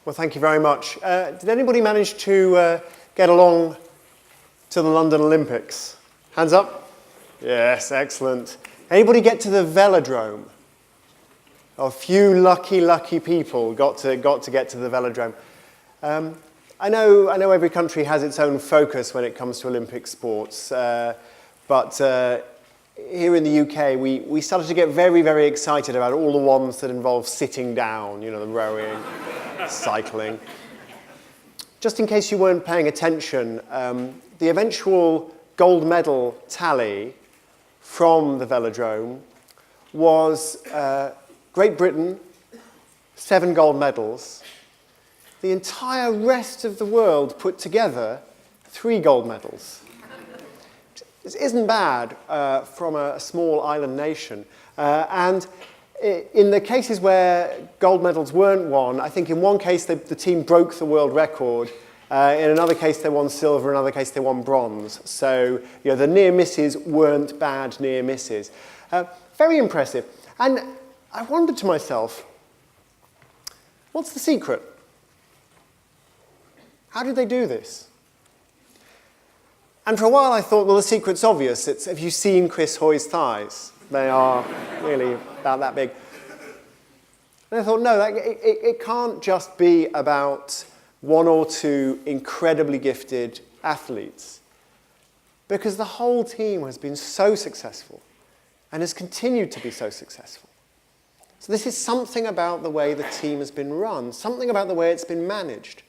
Well, thank you very much. Did anybody manage to get along to the London Olympics? Hands up? Yes, excellent. Anybody get to the velodrome? A few lucky people got to get to the velodrome. I know every country has its own focus when it comes to Olympic sports, but here in the UK, we started to get very excited about all the ones that involve sitting down, you know, the rowing, cycling. Just in case you weren't paying attention, the eventual gold medal tally from the velodrome was Great Britain, 7 gold medals. The entire rest of the world put together, 3 gold medals. This isn't bad from a small island nation. And in the cases where gold medals weren't won, I think in one case the team broke the world record. In another case they won silver, in another case they won bronze. So the near misses weren't bad near misses. Very impressive. And I wondered to myself, what's the secret? How did they do this? And for a while I thought, well, the secret's obvious. It's, have you seen Chris Hoy's thighs? They are really about that big. And I thought, no, it can't just be about 1 or 2 incredibly gifted athletes, because the whole team has been so successful and has continued to be so successful. So this is something about the way the team has been run, something about the way it's been managed.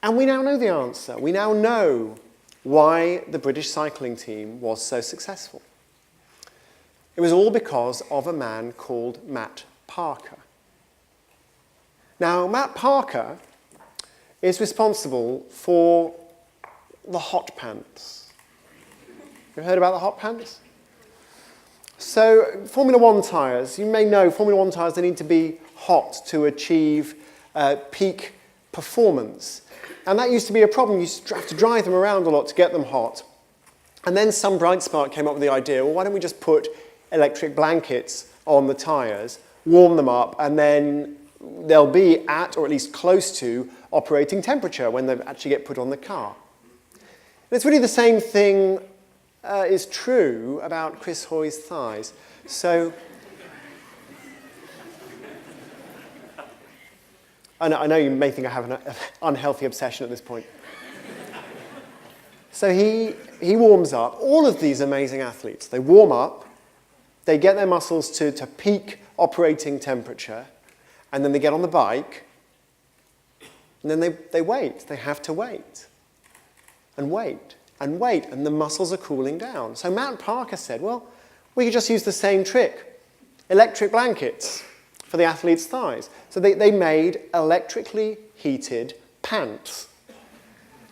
And we now know the answer. We now know why the British cycling team was so successful. It was all because of a man called Matt Parker. Now, Matt Parker is responsible for the hot pants. You heard about the hot pants? So, Formula 1 tyres, you may know Formula 1 tyres, they need to be hot to achieve peak performance. And that used to be a problem. You used to have to drive them around a lot to get them hot. And then some bright spark came up with the idea, well, why don't we just put electric blankets on the tyres, warm them up, and then they'll be at, or at least close to, operating temperature when they actually get put on the car. And it's really the same thing is true about Chris Hoy's thighs. So, I know you may think I have an unhealthy obsession at this point. So he warms up. All of these amazing athletes, they warm up, they get their muscles to peak operating temperature, and then they get on the bike, and then they wait. They have to wait, and wait, and wait, and the muscles are cooling down. So Matt Parker said, well, we could just use the same trick, electric blankets for the athlete's thighs. So they made electrically heated pants.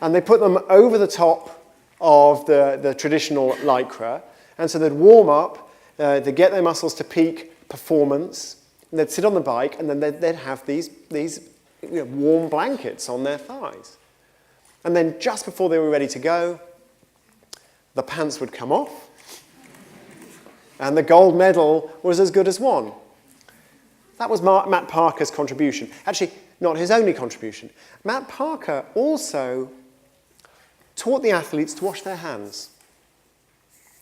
And they put them over the top of the traditional lycra. And so they'd warm up, they'd get their muscles to peak performance, and they'd sit on the bike, and then they'd have these warm blankets on their thighs. And then just before they were ready to go, the pants would come off, and the gold medal was as good as won. That was Matt Parker's contribution. Actually, not his only contribution. Matt Parker also taught the athletes to wash their hands.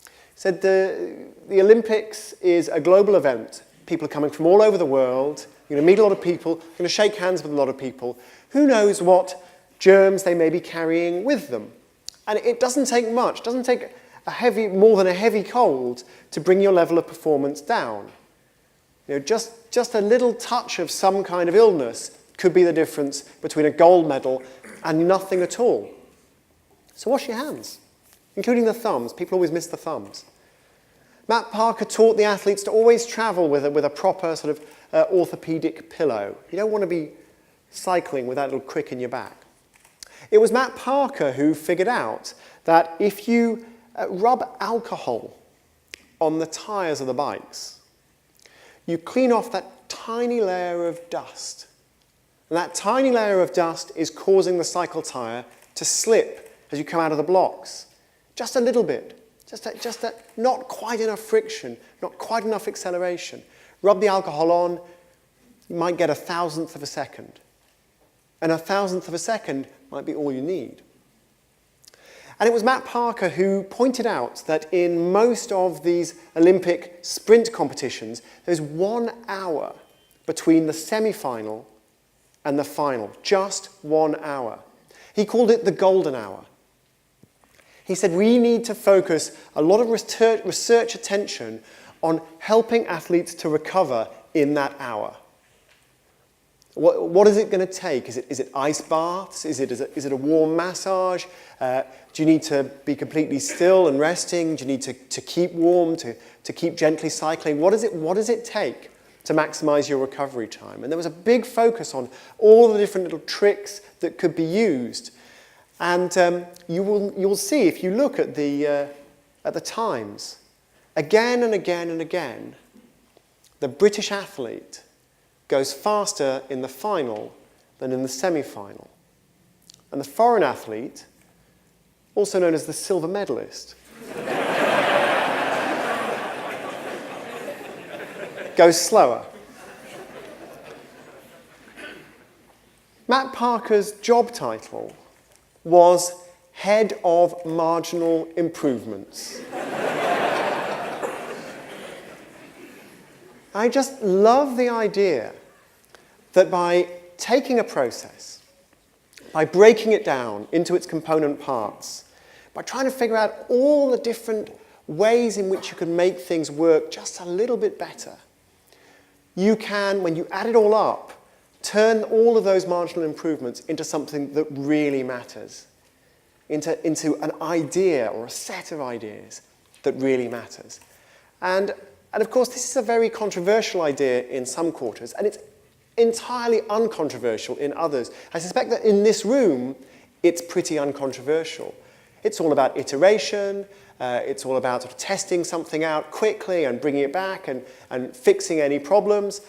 He said the Olympics is a global event. People are coming from all over the world. You're going to meet a lot of people. You're going to shake hands with a lot of people. Who knows what germs they may be carrying with them? And it doesn't take much. It doesn't take more than a heavy cold to bring your level of performance down. Just a little touch of some kind of illness could be the difference between a gold medal and nothing at all. So wash your hands, including the thumbs. People always miss the thumbs. Matt Parker taught the athletes to always travel with a proper sort of orthopedic pillow. You don't want to be cycling with that little crick in your back. It was Matt Parker who figured out that if you rub alcohol on the tyres of the bikes, you clean off that tiny layer of dust. And that tiny layer of dust is causing the cycle tyre to slip as you come out of the blocks. Just a little bit. Just not quite enough friction, not quite enough acceleration. Rub the alcohol on, you might get 1/1000 of a second. and 1,000th of a second might be all you need. And it was Matt Parker who pointed out that in most of these Olympic sprint competitions, there's 1 hour between the semi-final and the final. Just 1 hour. He called it the golden hour. He said we need to focus a lot of research attention on helping athletes to recover in that hour. What is it going to take? Is it ice baths? Is it a warm massage? Do you need to be completely still and resting? Do you need to keep warm, to keep gently cycling? What does it take to maximize your recovery time? And there was a big focus on all the different little tricks that could be used. And you'll see, if you look at the times, again and again and again, the British athlete goes faster in the final than in the semi-final. And the foreign athlete, also known as the silver medalist, goes slower. Matt Parker's job title was Head of Marginal Improvements. I just love the idea that by taking a process, by breaking it down into its component parts, by trying to figure out all the different ways in which you can make things work just a little bit better, you can, when you add it all up, turn all of those marginal improvements into something that really matters, into an idea or a set of ideas that really matters. And of course, this is a very controversial idea in some quarters, and it's entirely uncontroversial in others. I suspect that in this room, it's pretty uncontroversial. It's all about iteration. It's all about sort of testing something out quickly and bringing it back and fixing any problems.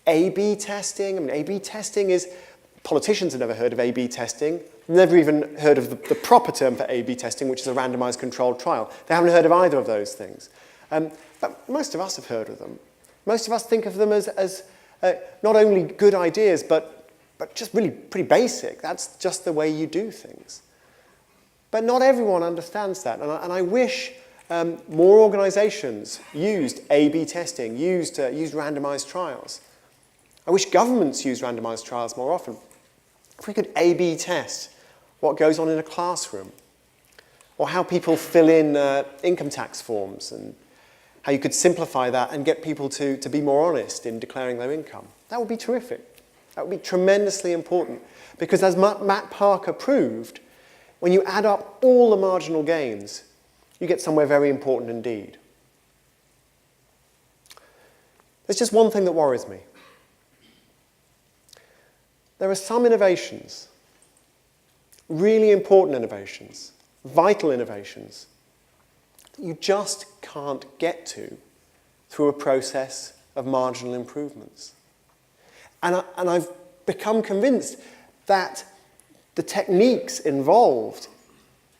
A/B testing. I mean, A/B testing is, politicians have never heard of A/B testing, never even heard of the proper term for A/B testing, which is a randomized controlled trial. They haven't heard of either of those things. But most of us have heard of them. Most of us think of them as not only good ideas, but just really pretty basic. That's just the way you do things. But not everyone understands that. And I wish more organizations used A/B testing, used randomized trials. I wish governments used randomized trials more often. If we could A/B test what goes on in a classroom, or how people fill in income tax forms, and how you could simplify that and get people to be more honest in declaring their income. That would be terrific. That would be tremendously important. Because as Matt Parker proved, when you add up all the marginal gains, you get somewhere very important indeed. There's just one thing that worries me. There are some innovations, really important innovations, vital innovations, you just can't get to through a process of marginal improvements. And I've become convinced that the techniques involved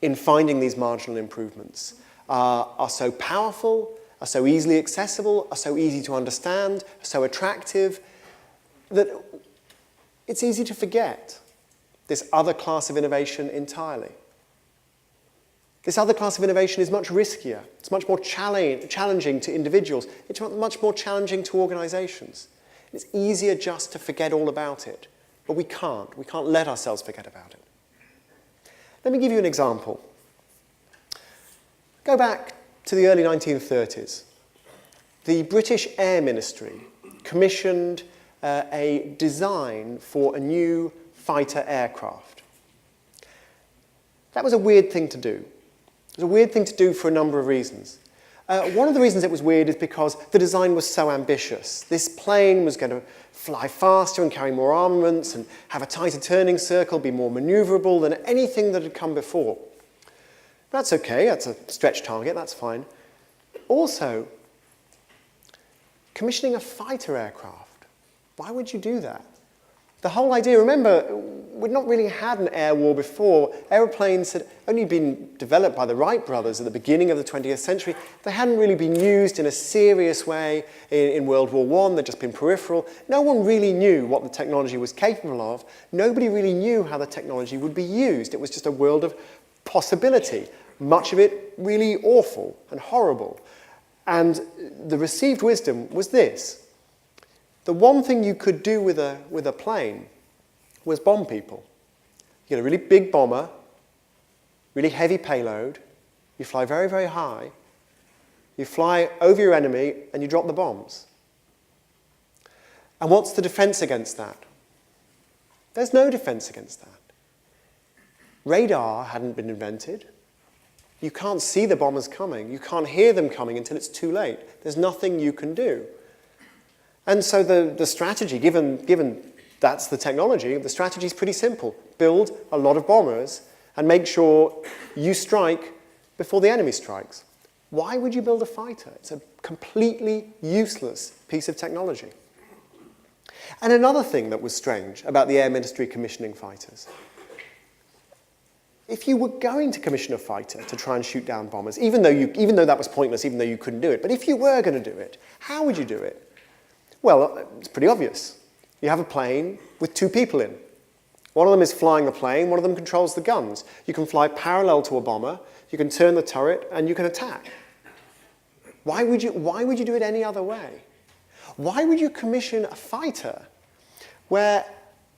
in finding these marginal improvements are so powerful, are so easily accessible, are so easy to understand, are so attractive, that it's easy to forget this other class of innovation entirely. This other class of innovation is much riskier. It's much more challenging to individuals. It's much more challenging to organizations. It's easier just to forget all about it. But we can't. We can't let ourselves forget about it. Let me give you an example. Go back to the early 1930s. The British Air Ministry commissioned a design for a new fighter aircraft. That was a weird thing to do. It was a weird thing to do for a number of reasons. One of the reasons it was weird is because the design was so ambitious. This plane was going to fly faster and carry more armaments and have a tighter turning circle, be more maneuverable than anything that had come before. That's okay, that's a stretch target, that's fine. Also, commissioning a fighter aircraft. Why would you do that? The whole idea, remember, we'd not really had an air war before. Aeroplanes had only been developed by the Wright brothers at the beginning of the 20th century. They hadn't really been used in a serious way in World War I. They'd just been peripheral. No one really knew what the technology was capable of. Nobody really knew how the technology would be used. It was just a world of possibility, much of it really awful and horrible. And the received wisdom was this. The one thing you could do with a plane was bomb people. You get a really big bomber, really heavy payload, you fly very, very high, you fly over your enemy, and you drop the bombs. And what's the defense against that? There's no defense against that. Radar hadn't been invented. You can't see the bombers coming. You can't hear them coming until it's too late. There's nothing you can do. And so the strategy, given that's the technology, the strategy is pretty simple. Build a lot of bombers and make sure you strike before the enemy strikes. Why would you build a fighter? It's a completely useless piece of technology. And another thing that was strange about the Air Ministry commissioning fighters, if you were going to commission a fighter to try and shoot down bombers, even though that was pointless, even though you couldn't do it, but if you were going to do it, how would you do it? Well, it's pretty obvious. You have a plane with two people in. One of them is flying the plane, one of them controls the guns. You can fly parallel to a bomber, you can turn the turret, and you can attack. Why would you do it any other way? Why would you commission a fighter where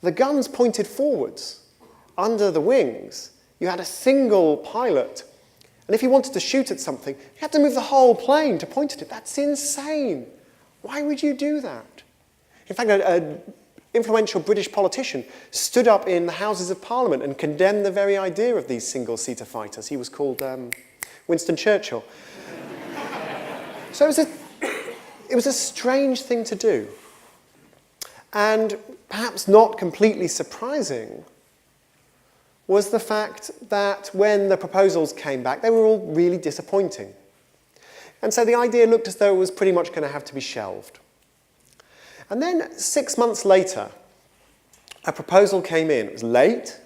the guns pointed forwards, under the wings? You had a single pilot, and if you wanted to shoot at something, you had to move the whole plane to point at it. That's insane. Why would you do that? In fact, an influential British politician stood up in the Houses of Parliament and condemned the very idea of these single-seater fighters. He was called Winston Churchill. So it was a strange thing to do. And perhaps not completely surprising was the fact that when the proposals came back, they were all really disappointing. And so the idea looked as though it was pretty much going to have to be shelved. And then 6 months later, a proposal came in. It was late,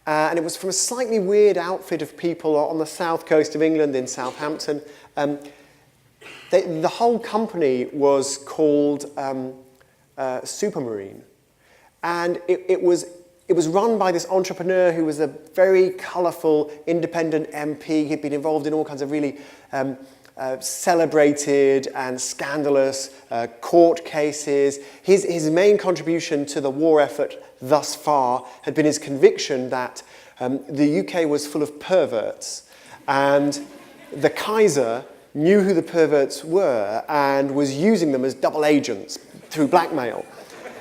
and it was from a slightly weird outfit of people on the south coast of England in Southampton. The whole company was called Supermarine, and it was run by this entrepreneur who was a very colourful, independent MP. He'd been involved in all kinds of really celebrated and scandalous court cases. His main contribution to the war effort thus far had been his conviction that the UK was full of perverts, and the Kaiser knew who the perverts were and was using them as double agents through blackmail.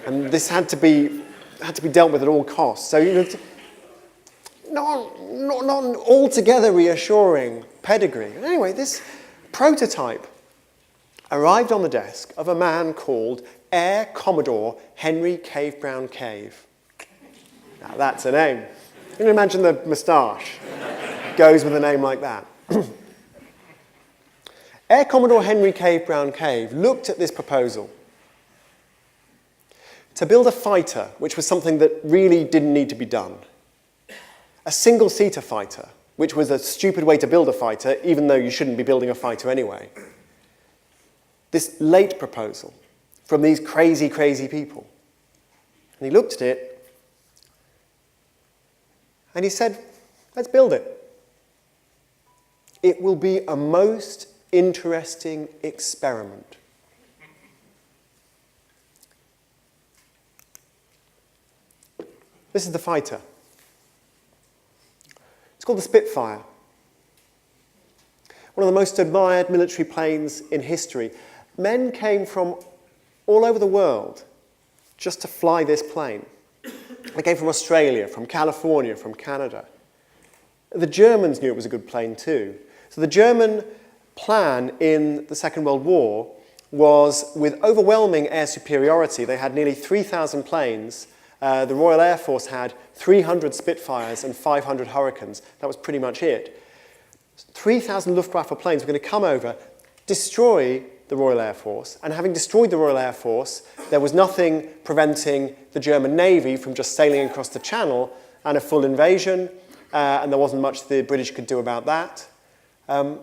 And this had to be dealt with at all costs. So, not an altogether reassuring pedigree. Anyway, this prototype arrived on the desk of a man called Air Commodore Henry Cave Brown Cave. Now, that's a name. You can imagine the moustache goes with a name like that. Air Commodore Henry Cave Brown Cave looked at this proposal to build a fighter, which was something that really didn't need to be done. A single-seater fighter, which was a stupid way to build a fighter, even though you shouldn't be building a fighter anyway. This late proposal from these crazy, crazy people. And he looked at it, and he said, let's build it. It will be a most interesting experiment. This is the fighter. It's called the Spitfire. One of the most admired military planes in history. Men came from all over the world just to fly this plane. They came from Australia, from California, from Canada. The Germans knew it was a good plane too. So the German plan in the Second World War was, with overwhelming air superiority, they had nearly 3,000 planes. The Royal Air Force had 300 Spitfires and 500 Hurricanes. That was pretty much it. 3,000 Luftwaffe planes were going to come over, destroy the Royal Air Force, and having destroyed the Royal Air Force, there was nothing preventing the German Navy from just sailing across the Channel and a full invasion, and there wasn't much the British could do about that. The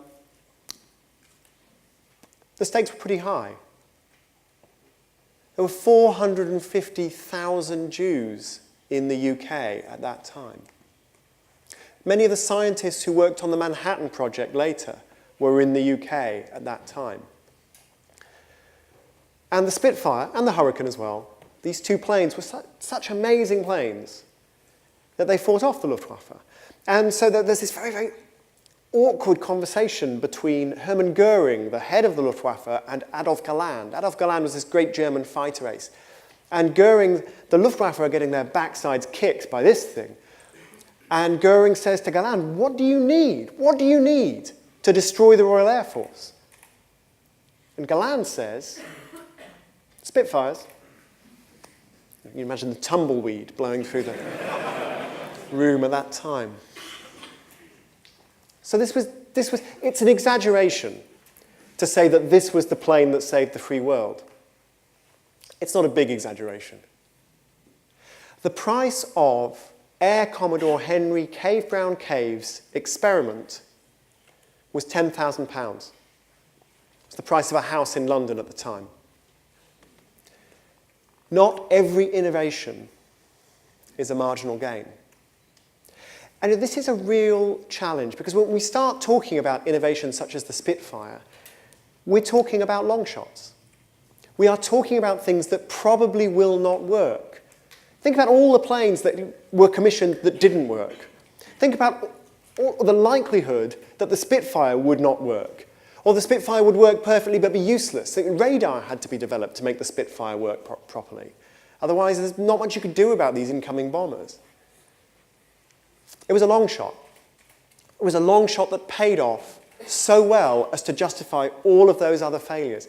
stakes were pretty high. There were 450,000 Jews in the UK at that time. Many of the scientists who worked on the Manhattan Project later were in the UK at that time. And the Spitfire, and the Hurricane as well, these two planes were such amazing planes that they fought off the Luftwaffe. And so there's this very, very awkward conversation between Hermann Goering, the head of the Luftwaffe, and Adolf Galland. Adolf Galland was this great German fighter ace. And Goering, the Luftwaffe are getting their backsides kicked by this thing. And Goering says to Galland, what do you need? What do you need to destroy the Royal Air Force? And Galland says, Spitfires. You can imagine the tumbleweed blowing through the room at that time. So it's an exaggeration to say that this was the plane that saved the free world. It's not a big exaggeration. The price of Air Commodore Henry Cave Brown Cave's experiment was £10,000. It's the price of a house in London at the time. Not every innovation is a marginal gain. And this is a real challenge, because when we start talking about innovations such as the Spitfire, we're talking about long shots. We are talking about things that probably will not work. Think about all the planes that were commissioned that didn't work. Think about the likelihood that the Spitfire would not work, or the Spitfire would work perfectly but be useless. Radar had to be developed to make the Spitfire work properly. Otherwise, there's not much you could do about these incoming bombers. It was a long shot. It was a long shot that paid off so well as to justify all of those other failures.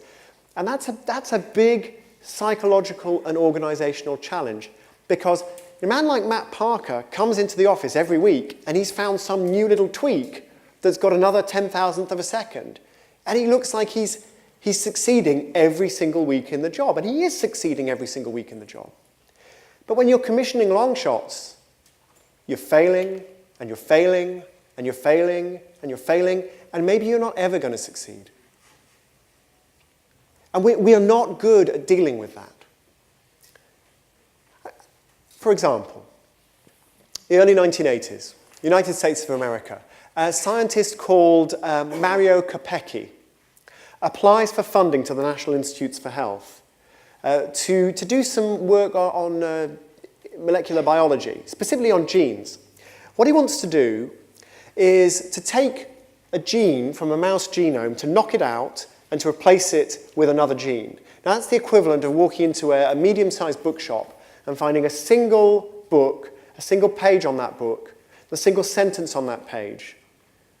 And that's a big psychological and organizational challenge, because a man like Matt Parker comes into the office every week and he's found some new little tweak that's got another 10,000th of a second. And he looks like he's succeeding every single week in the job. And he is succeeding every single week in the job. But when you're commissioning long shots, you're failing, and you're failing, and you're failing, and you're failing, and maybe you're not ever going to succeed. And we are not good at dealing with that. For example, the early 1980s, United States of America, a scientist called Mario Capecchi applies for funding to the National Institutes for Health to do some work on molecular biology, specifically on genes. What he wants to do is to take a gene from a mouse genome, to knock it out, and to replace it with another gene. Now, that's the equivalent of walking into a medium-sized bookshop and finding a single book, a single page on that book, a single sentence on that page,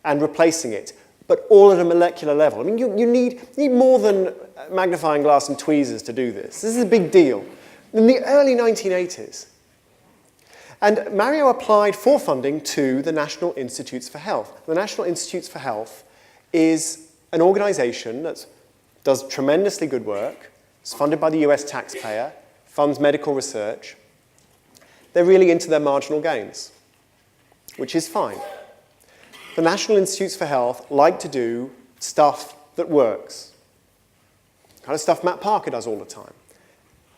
and replacing it, but all at a molecular level. I mean, you need more than a magnifying glass and tweezers to do this. This is a big deal. In the early 1980s, and Mario applied for funding to the National Institutes for Health. The National Institutes for Health is an organization that does tremendously good work. It's funded by the US taxpayer, funds medical research. They're really into their marginal gains, which is fine. The National Institutes for Health like to do stuff that works, the kind of stuff Matt Parker does all the time.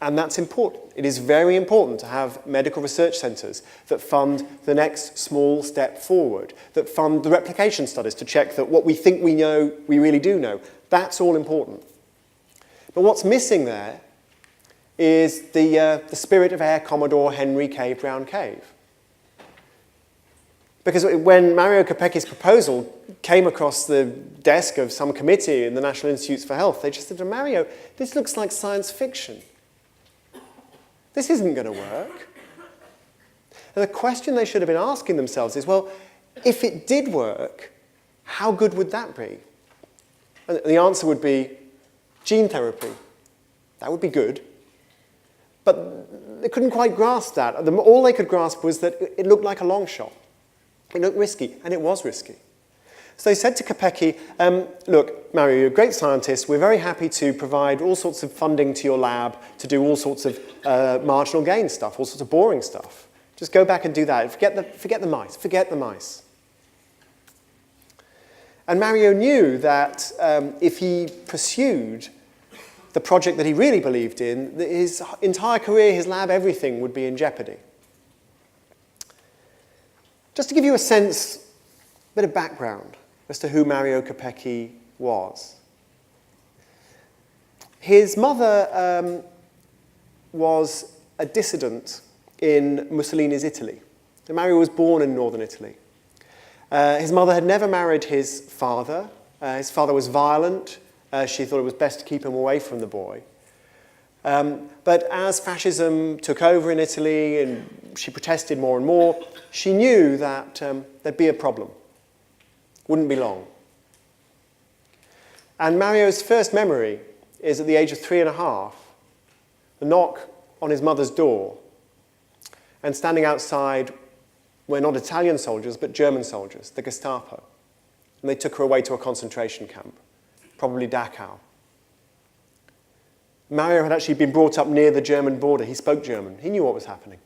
And that's important. It is very important to have medical research centres that fund the next small step forward, that fund the replication studies to check that what we think we know, we really do know. That's all important. But what's missing there is the spirit of Air Commodore Henry Cave Brown Cave. Because when Mario Capecchi's proposal came across the desk of some committee in the National Institutes for Health, they just said to Mario, this looks like science fiction. This isn't going to work. And the question they should have been asking themselves is, well, if it did work, how good would that be? And the answer would be gene therapy. That would be good. But they couldn't quite grasp that. All they could grasp was that it looked like a long shot. It looked risky, and it was risky. So they said to Kopecky, look, Mario, you're a great scientist. We're very happy to provide all sorts of funding to your lab to do all sorts of marginal gain stuff, all sorts of boring stuff. Just go back and do that. Forget the mice. And Mario knew that if he pursued the project that he really believed in, that his entire career, his lab, everything would be in jeopardy. Just to give you a sense, a bit of background as to who Mario Kopecky was. His mother was a dissident in Mussolini's Italy. So Mario was born in northern Italy. His mother had never married his father. His father was violent. She thought it was best to keep him away from the boy. But as fascism took over in Italy and she protested more and more, she knew that there'd be a problem. Wouldn't be long. And Mario's first memory is at the age of 3.5, the knock on his mother's door, and standing outside were not Italian soldiers, but German soldiers, the Gestapo. And they took her away to a concentration camp, probably Dachau. Mario had actually been brought up near the German border. He spoke German. He knew what was happening.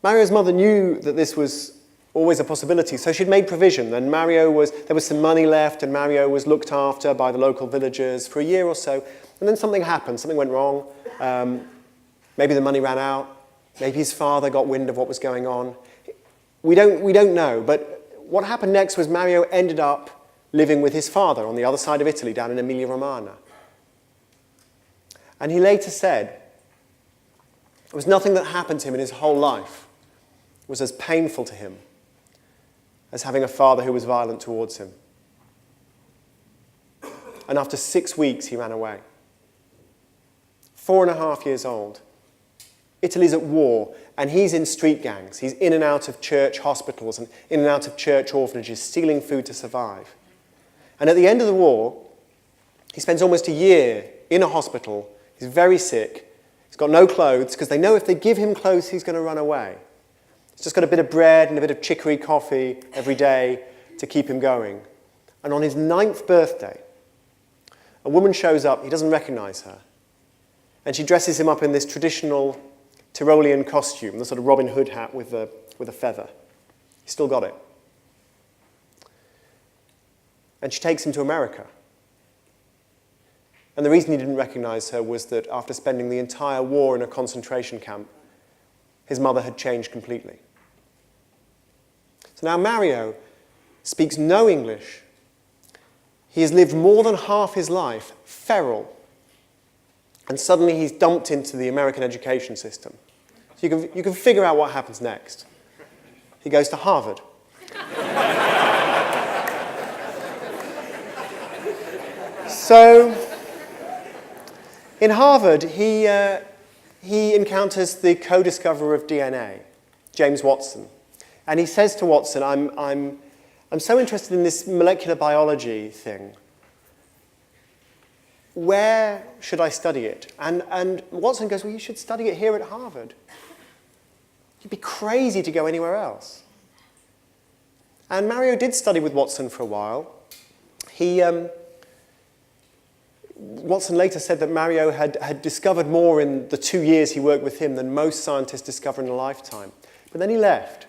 Mario's mother knew that this was always a possibility, so she'd made provision. And there was some money left, and Mario was looked after by the local villagers for a year or so. And then something happened. Something went wrong. Maybe the money ran out. Maybe his father got wind of what was going on. We don't know. But what happened next was Mario ended up living with his father on the other side of Italy, down in Emilia-Romagna. And he later said, there was nothing that happened to him in his whole life was as painful to him as having a father who was violent towards him. And after 6 weeks, he ran away. 4.5 years old. Italy's at war, and he's in street gangs. He's in and out of church hospitals and in and out of church orphanages, stealing food to survive. And at the end of the war, he spends almost a year in a hospital. He's very sick. He's got no clothes, because they know if they give him clothes, he's going to run away. He's just got a bit of bread and a bit of chicory coffee every day to keep him going. And on his 9th birthday, a woman shows up. He doesn't recognize her. And she dresses him up in this traditional Tyrolean costume, the sort of Robin Hood hat with a feather. He's still got it. And she takes him to America. And the reason he didn't recognize her was that after spending the entire war in a concentration camp, his mother had changed completely. So now Mario speaks no English. He has lived more than half his life feral. And suddenly he's dumped into the American education system. So you can figure out what happens next. He goes to Harvard. So in Harvard, he encounters the co-discoverer of DNA, James Watson. And he says to Watson, I'm so interested in this molecular biology thing. Where should I study it? And Watson goes, well, you should study it here at Harvard. You'd be crazy to go anywhere else. And Mario did study with Watson for a while. Watson later said that Mario had discovered more in the 2 years he worked with him than most scientists discover in a lifetime. But then he left.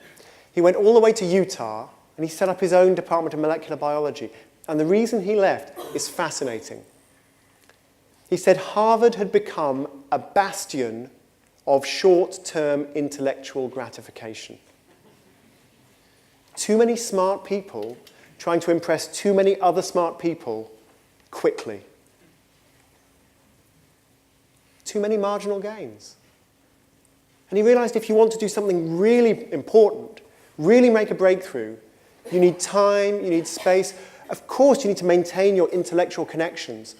He went all the way to Utah, and he set up his own department of molecular biology. And the reason he left is fascinating. He said Harvard had become a bastion of short-term intellectual gratification. Too many smart people trying to impress too many other smart people quickly. Too many marginal gains. And he realized if you want to do something really important, really make a breakthrough, you need time, you need space. Of course, you need to maintain your intellectual connections,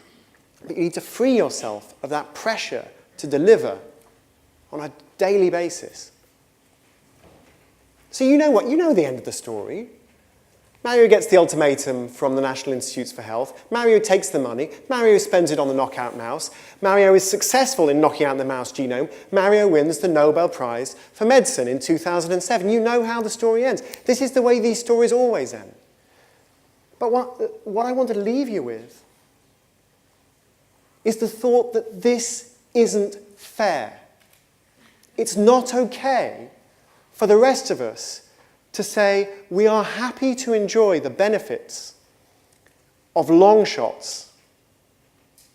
but you need to free yourself of that pressure to deliver on a daily basis. So you know what? You know the end of the story. Mario gets the ultimatum from the National Institutes for Health. Mario takes the money. Mario spends it on the knockout mouse. Mario is successful in knocking out the mouse genome. Mario wins the Nobel Prize for Medicine in 2007. You know how the story ends. This is the way these stories always end. But what I want to leave you with is the thought that this isn't fair. It's not okay for the rest of us to say we are happy to enjoy the benefits of long shots,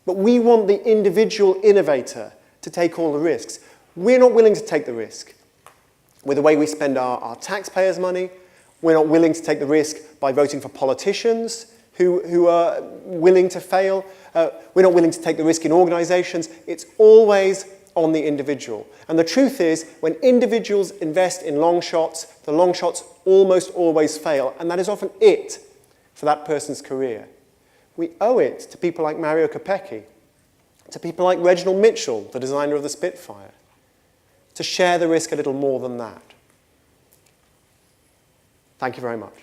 but we want the individual innovator to take all the risks. We're not willing to take the risk with the way we spend our taxpayers' money. We're not willing to take the risk by voting for politicians who are willing to fail. We're not willing to take the risk in organizations. It's always on the individual. And the truth is, when individuals invest in long shots, the long shots almost always fail, and that is often it for that person's career. We owe it to people like Mario Capecchi, to people like Reginald Mitchell, the designer of the Spitfire, to share the risk a little more than that. Thank you very much.